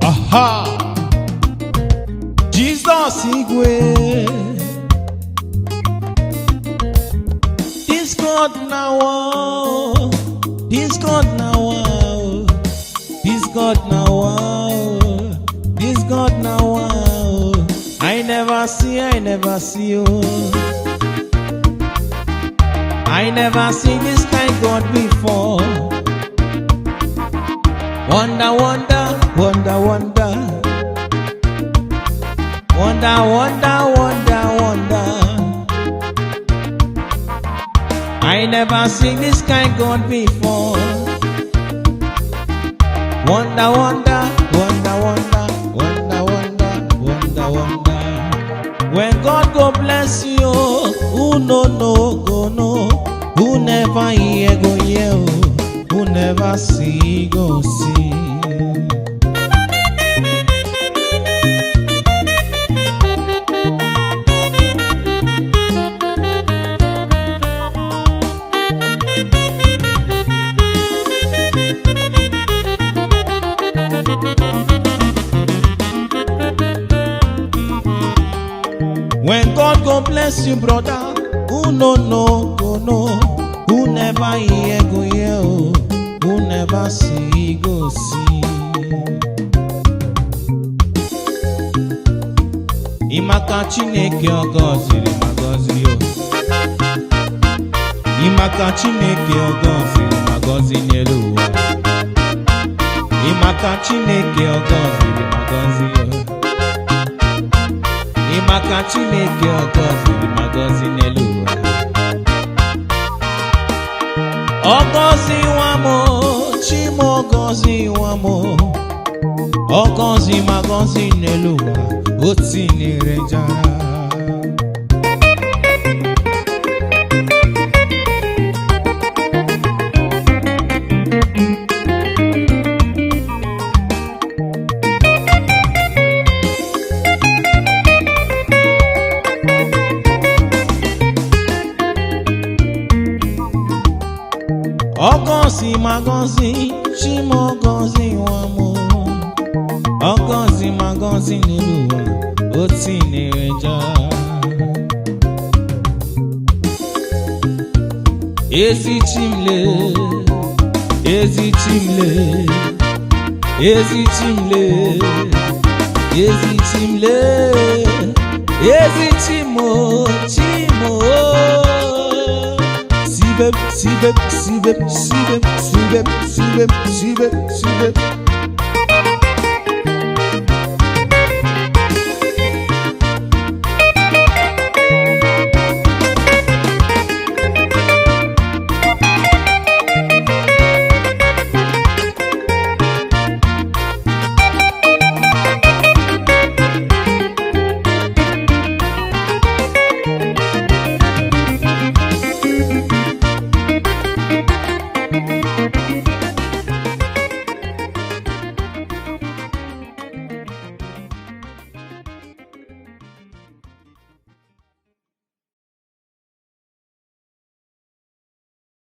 Aha! Jesus Igwe. This God now, oh. This God now, oh. This God now, oh. This God now, oh. I never see, oh. I never seen this kind God before. Wonder, wonder, wonder, wonder. Wonder, wonder, wonder, wonder. I never seen this kind God before. Wonder, wonder, wonder, wonder, wonder, wonder, wonder, wonder. When God go bless you, who no go no, who never hear go hear, who never see go see. When God go bless you, brother, who no go no, who never hear go hear, who never see go see. Imaka Chineke ogoziri magozi yo. Imaka Chineke ogoziri magozi n'elu ụwa. Imaka Chineke ogoziri magozi yo. Imaka Chineke ogoziri magozi n'elu ụwa. Ogozi wamo, Chimo ogozi wamo. Ogozi magozi n'elu ụwa, o tinyere njara. Ogozi magozi, Chimo ogozi wamo. Ogozi magozi n'elu ụwa, o tinyere njara. Ezi chimle, ezi chimle, ezi chimle, ezi chimle, ezi chimo, chimo. Sibep, sibep, sibep, sibep, sibep, sibep, sibep, sibep.